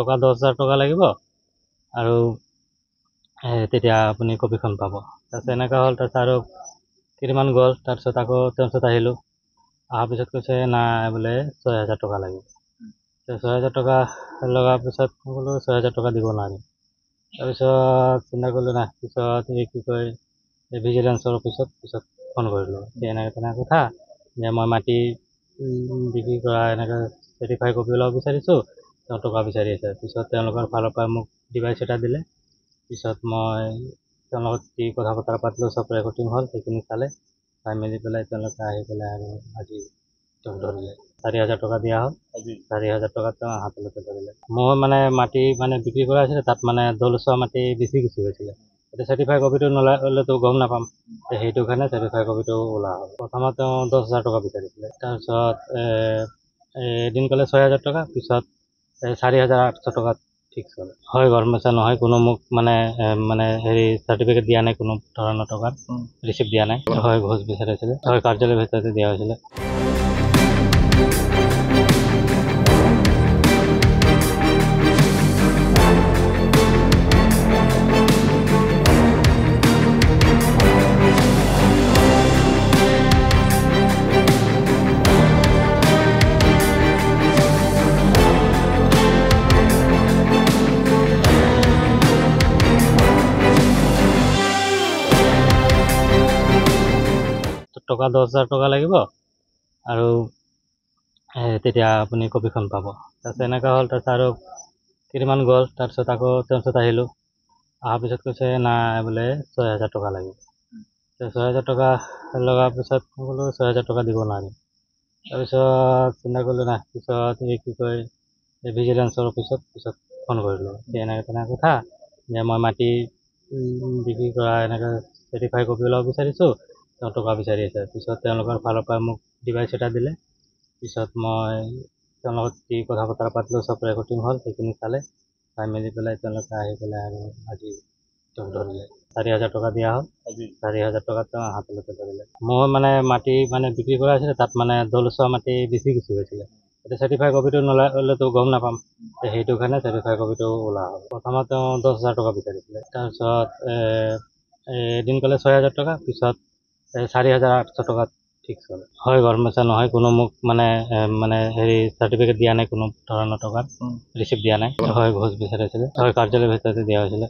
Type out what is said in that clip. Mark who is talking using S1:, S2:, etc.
S1: টকা 10,000 টকা লাগিব আৰু তেতিয়া আপুনি কপিখন পাব। তাৰপিছত এনেকুৱা হ'ল, তাৰপিছত আৰু কেইদিনমান গ'ল, তাৰপিছত আকৌ তেওঁৰ ওচৰত আহিলোঁ। অহাৰ পিছত কৈছে নাই বোলে 6,000 টকা লাগিব। 6,000 টকা লগাৰ পিছত মই ক'লোঁ 6,000 টকা দিব নোৱাৰিম। তাৰপিছত চিন্তা কৰিলোঁ নাই, পিছত এই কি কয় ভিজিলেন্সৰ অফিচত পিছত ফোন কৰিলোঁ যে এনেকৈ তেনেকৈ কথা যে মই মাটি বিক্ৰী কৰা এনেকৈ চাৰ্টিফাই কপি ওলাব বিচাৰিছোঁ, তেওঁ টকা বিচাৰি আছে। পিছত তেওঁলোকৰ ফালৰ পৰা মোক ডিভাইচ এটা দিলে। পিছত মই তেওঁৰ লগত কি কথা বতৰা পাতিলোঁ, চব ৰেকৰ্ডিং হ'ল, সেইখিনি চালে, চাই মেলি পেলাই তেওঁলোকে আহি পেলাই আৰু আজি তেওঁক ধৰিলে। 4,000 টকা দিয়া হ'ল। 4,000 টকা তেওঁ হাতলৈকে ধৰিলে। মই মানে মাটি বিক্ৰী কৰা আছিলে, তাত দলচোৱা মাটি বেছি গুচি গৈছিলে। এতিয়া চাৰ্টিফাই কপিটো নলালেতো গম নাপাম, সেইটো কাৰণে চাৰ্টিফাই কপিটো ওলোৱা হ'ল। প্ৰথমত তেওঁ 10,000 টকা বিচাৰিছিলে, তাৰপিছত এদিন ক'লে 6,000 টকা, পিছত 4,800 টকাত ফিক্স হ'ল। হয়, গৰমেছা নহয়, কোনো মোক চাৰ্টিফিকেট দিয়া নাই, কোনো ধৰণৰ টকাৰ ৰিচিপ্ট দিয়া নাই। হয়, ঘোষ বিচাৰিছিলে। হয়, কাৰ্যালয়ৰ ভিতৰতে দিয়া হৈছিলে। টকা 10,000 টকা লাগিব আৰু তেতিয়া আপুনি কপিখন পাব। তাৰপিছত এনেকুৱা হ'ল, তাৰপিছত আৰু কেইদিনমান গ'ল, তাৰপিছত আকৌ তেওঁৰ ওচৰত আহিলোঁ। অহাৰ পিছত কৈছে নাই বোলে 6,000 টকা লাগিব। 6,000 টকা লগাৰ পিছত মই ক'লোঁ 6,000 টকা দিব নোৱাৰিম। তাৰপিছত চিন্তা কৰিলোঁ নাই, পিছত এই কি কয় ভিজিলেন্সৰ অফিচত পিছত ফোন কৰিলোঁ যে এনেকৈ তেনেকৈ কথা যে মই মাটি বিক্ৰী কৰা এনেকৈ চাৰ্টিফাই কপি ওলাব বিচাৰিছোঁ, তেওঁ টকা বিচাৰি আছে। পিছত তেওঁলোকৰ ফালৰ পৰা মোক ডিভাইচ এটা দিলে। পিছত মই তেওঁৰ লগত কি কথা বতৰা পাতিলোঁ, চব ৰেকৰ্ডিং হ'ল, সেইখিনি চালে, চাই মেলি পেলাই তেওঁলোকে আহি পেলাই আৰু আজি তেওঁক ধৰিলে। 4,000 টকা দিয়া হ'ল। 4,000 টকা তেওঁ হাতলৈকে ধৰিলে। মই মাটি বিক্ৰী কৰা আছিলে, তাত দলচোৱা মাটি বেছি গুচি গৈছিলে। এতিয়া চাৰ্টিফাই কপিটো নলালেতো গম নাপাম, সেইটো কাৰণে চাৰ্টিফাই কপিটো ওলোৱা হ'ল। প্ৰথমত তেওঁ 10,000 টকা বিচাৰিছিলে, তাৰপিছত এদিন ক'লে 6,000 টকা, পিছত 4,800 টকাত ফিক্স হ'ল। হয়, গৰমেছা নহয়, কোনো মোক চাৰ্টিফিকেট দিয়া নাই, কোনো ধৰণৰ টকাৰ ৰিচিপ্ট দিয়া নাই। হয়, ঘোষ বিচাৰিছিলে। হয়, কাৰ্যালয়ৰ ভিতৰতে দিয়া হৈছিলে।